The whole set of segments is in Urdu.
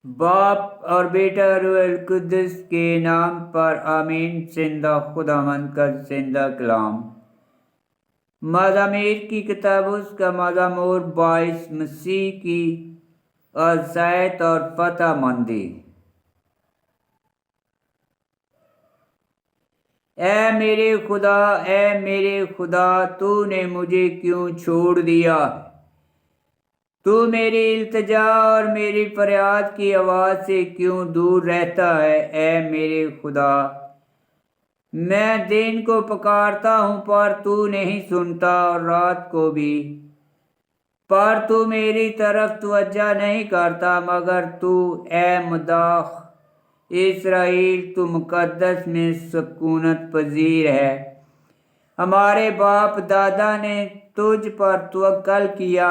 باپ اور بیٹا روح القدس کے نام پر آمین۔ زندہ خداوند کا زندہ کلام۔ مزامیر کی کتاب اس کا مزمور 22 مسیح کی عزت اور فتح مندی۔ اے میرے خدا تو نے مجھے کیوں چھوڑ دیا؟ تو میری التجا اور میری فریاد کی آواز سے کیوں دور رہتا ہے؟ اے میرے خدا، میں دن کو پکارتا ہوں پر تو نہیں سنتا، اور رات کو بھی، پر تو میری طرف توجہ نہیں کرتا۔ مگر تو اے مداح اسرائیل، تو مقدس میں سکونت پذیر ہے۔ ہمارے باپ دادا نے تجھ پر توکل کیا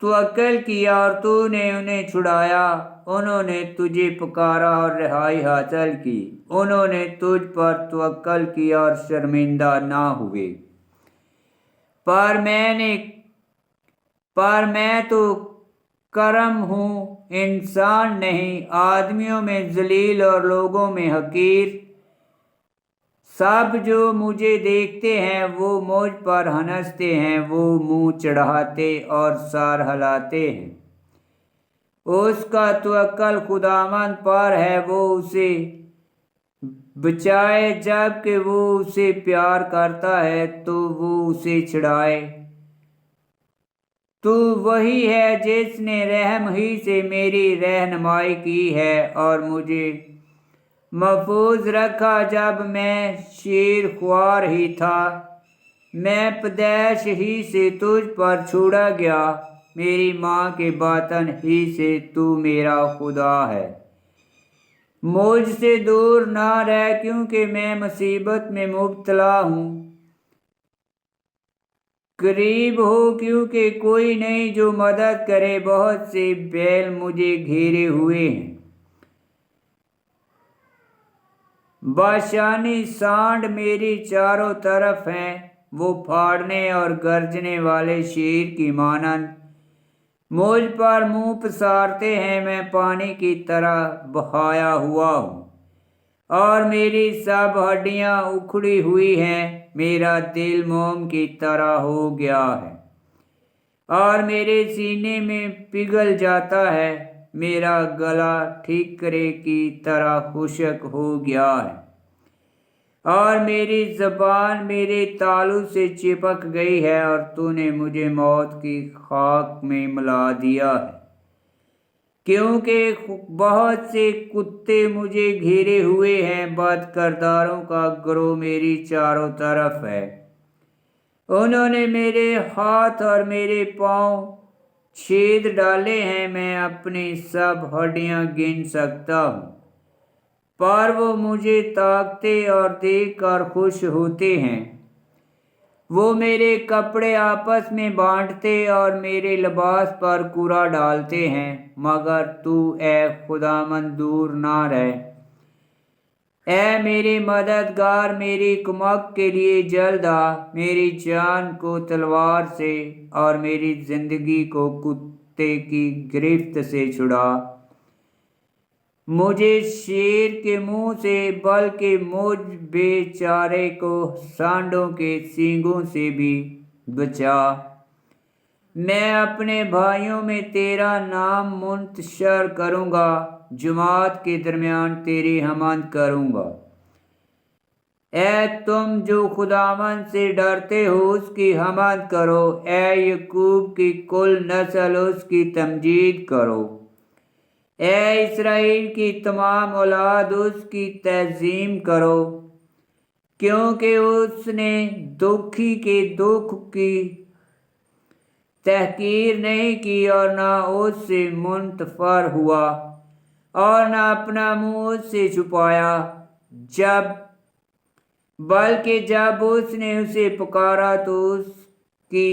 اور تو نے انہیں چھڑایا۔ انہوں نے تجھے پکارا اور رہائی حاصل کی۔ انہوں نے تجھ پر توکل کیا اور شرمندہ نہ ہوئے۔ پر میں تو کرم ہوں، انسان نہیں، آدمیوں میں ذلیل اور لوگوں میں حقیر۔ سب جو مجھے دیکھتے ہیں وہ مجھ پر ہنستے ہیں، وہ منہ چڑھاتے اور سر ہلاتے ہیں۔ اس کا توکل خداوند پر ہے، وہ اسے بچائے۔ جب کہ وہ اسے پیار کرتا ہے تو وہ اسے چھڑائے۔ تو وہی ہے جس نے رحم ہی سے میری رہنمائی کی ہے اور مجھے محفوظ رکھا جب میں شیر خوار ہی تھا۔ میں پیدائش ہی سے تجھ پر چھوڑا گیا، میری ماں کے باطن ہی سے تو میرا خدا ہے۔ مجھ سے دور نہ رہ، کیونکہ میں مصیبت میں مبتلا ہوں۔ قریب ہو، کیونکہ کوئی نہیں جو مدد کرے۔ بہت سے بیل مجھے گھیرے ہوئے ہیں، بادشاہی سانڈ میری چاروں طرف ہیں۔ وہ پھاڑنے اور گرجنے والے شیر کی مانند مجھ پر منہ پسارتے ہیں۔ میں پانی کی طرح بہایا ہوا ہوں اور میری سب ہڈیاں اکھڑی ہوئی ہیں۔ میرا دل موم کی طرح ہو گیا ہے اور میرے سینے میں پگھل جاتا ہے۔ میرا گلا ٹھیکرے کی طرح خشک ہو گیا ہے اور میری زبان میرے تالو سے چپک گئی ہے، اور تو نے مجھے موت کی خاک میں ملا دیا ہے۔ کیونکہ بہت سے کتے مجھے گھیرے ہوئے ہیں، بد کرداروں کا گروہ میری چاروں طرف ہے۔ انہوں نے میرے ہاتھ اور میرے پاؤں چھید ڈالے ہیں۔ میں اپنی سب ہڈیاں گن سکتا ہوں، پر وہ مجھے تاکتے اور دیکھ کر خوش ہوتے ہیں۔ وہ میرے کپڑے آپس میں بانٹتے اور میرے لباس پر کوڑا ڈالتے ہیں۔ مگر تو اے خداوند دور نہ رہ۔ اے میرے مددگار، میری کمک کے لیے جلد آ۔ میری جان کو تلوار سے اور میری زندگی کو کتے کی گرفت سے چھڑا۔ مجھے شیر کے منہ سے، بلکہ مجھ بے چارے کو سانڈوں کے سینگوں سے بھی بچا۔ میں اپنے بھائیوں میں تیرا نام منتشر کروں گا، جماعت کے درمیان تیری حمد کروں گا۔ اے تم جو خداوند سے ڈرتے ہو، اس کی حمد کرو۔ اے یعقوب کی کل نسل، اس کی تمجید کرو۔ اے اسرائیل کی تمام اولاد، اس کی تعظیم کرو۔ کیونکہ اس نے دکھی کے دکھ کی تحقیر نہیں کی اور نہ اس سے منتفر ہوا اور نہ اپنا منہ اس سے چھپایا۔ بلکہ جب اس نے اسے پکارا تو اس کی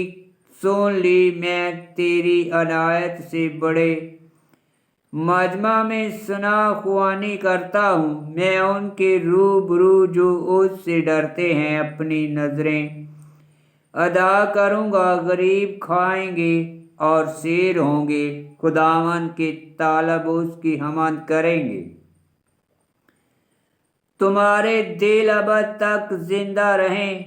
سن لی۔ میں تیری عنایت سے بڑے مجمع میں ثنا خوانی کرتا ہوں۔ میں ان کے روبرو جو اس سے ڈرتے ہیں اپنی نذریں ادا کروں گا۔ غریب کھائیں گے اور شیر ہوں گے، خداوند کے طالب اس کی حمد کریں گے۔ تمہارے دل ابد تک زندہ رہیں،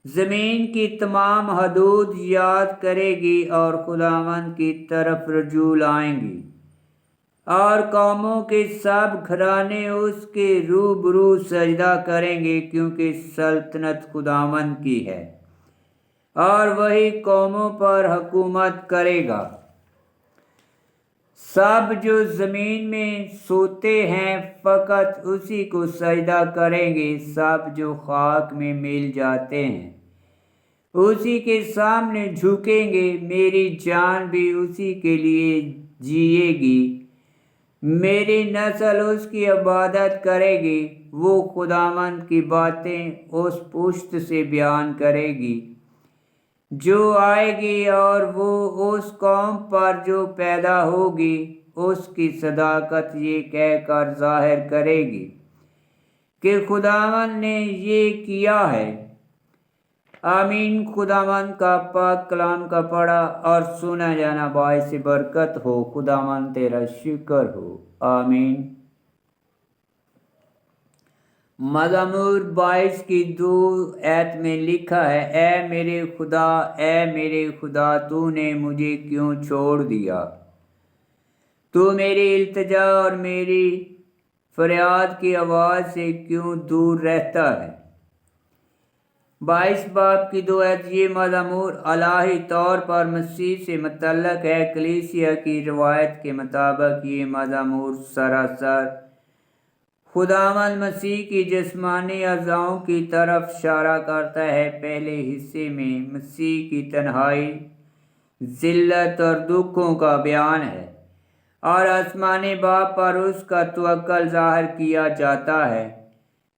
زمین کی تمام حدود یاد کرے گی اور خداوند کی طرف رجوع لائیں گی، اور قوموں کے سب گھرانے اس کے روبرو سجدہ کریں گے، کیونکہ سلطنت خداوند کی ہے اور وہی قوموں پر حکومت کرے گا۔ سب جو زمین میں سوتے ہیں فقط اسی کو سجدہ کریں گے، سب جو خاک میں مل جاتے ہیں اسی کے سامنے جھکیں گے۔ میری جان بھی اسی کے لیے جیے گی، میری نسل اس کی عبادت کرے گی۔ وہ خداوند کی باتیں اس پشت سے بیان کرے گی جو آئے گی، اور وہ اس قوم پر جو پیدا ہوگی اس کی صداقت یہ کہہ کر ظاہر کرے گی کہ خداوند نے یہ کیا ہے۔ آمین۔ خداوند کا پاک کلام کا پڑھا اور سنا جانا باعث برکت ہو۔ خداوند تیرا شکر ہو۔ آمین۔ مزمور 22 کی 2 آیت میں لکھا ہے، اے میرے خدا، اے میرے خدا، تو نے مجھے کیوں چھوڑ دیا؟ تو میری التجا اور میری فریاد کی آواز سے کیوں دور رہتا ہے؟ 22 باب کی 2 آیت۔ یہ مزمور الہی طور پر مسیح سے متعلق ہے۔ کلیسیا کی روایت کے مطابق یہ مزمور سراسر خداوند مسیح کی جسمانی اعضاؤں کی طرف اشارہ کرتا ہے۔ پہلے حصے میں مسیح کی تنہائی، ذلت اور دکھوں کا بیان ہے، اور آسمانی باپ پر اس کا توکل ظاہر کیا جاتا ہے۔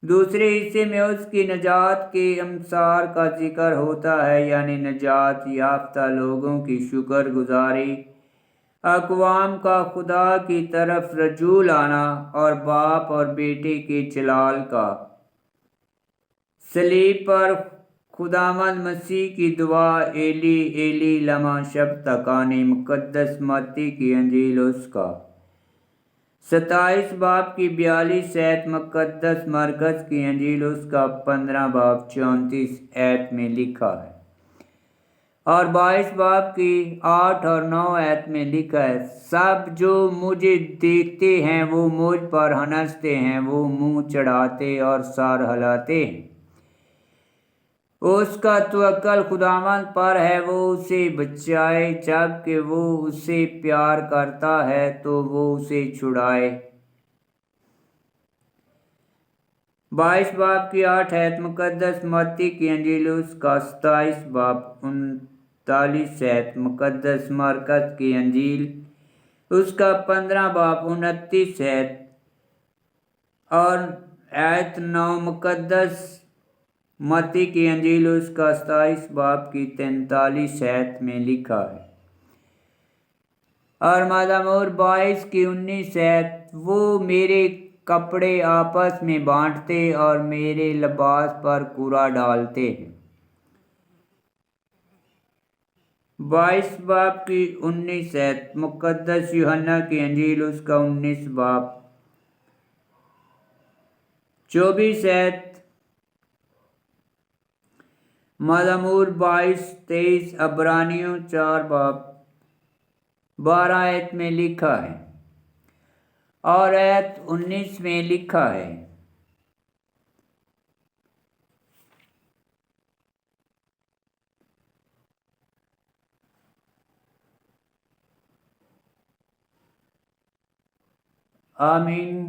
دوسرے حصے میں اس کی نجات کے امثال کا ذکر ہوتا ہے، یعنی نجات یافتہ لوگوں کی شکر گزاری، اقوام کا خدا کی طرف رجوع لانا، اور باپ اور بیٹے کے جلال کا۔ صلیب پر خداوند مسیح کی دعا، ایلی ایلی لما شبقتانی، مقدس متی کی انجیل اس کا 27 باب کی 42 آیت، مقدس مرکز کی انجیل اس کا 15 باب 34 آیت میں لکھا ہے، اور 22 باب کی 8 اور 9 آیت میں لکھا ہے، سب جو مجھے دیکھتے ہیں وہ مجھ پر ہنستے ہیں، وہ منہ چڑھاتے اور سر ہلاتے ہیں۔ اس کا توکل خداوند پر ہے، وہ اسے بچائے، جب کہ وہ اسے پیار کرتا ہے تو وہ اسے چھڑائے۔ 22 باب کی 8 آیت، مقدس متی کی انجیل اس کا 27 باب 39 آیت، مقدس مرکز کی انجیل اس کا 15 باب 29 آیت اور آیت 9، مقدس متی کی انجیل اس کا 27 باب کی 43 آیت میں لکھا ہے، اور مزمور 22 کی 19 آیت، وہ میرے کپڑے آپس میں بانٹتے اور میرے لباس پر کوڑا ڈالتے ہیں۔ 22 باب کی 19 آیت، مقدس یوحنا کی انجیل اس کا 19 باب 24 آیت، مزمور 22 23، عبرانیوں 4 باب 12 آیت میں لکھا ہے، اور آیت 19 میں لکھا ہے، آمین۔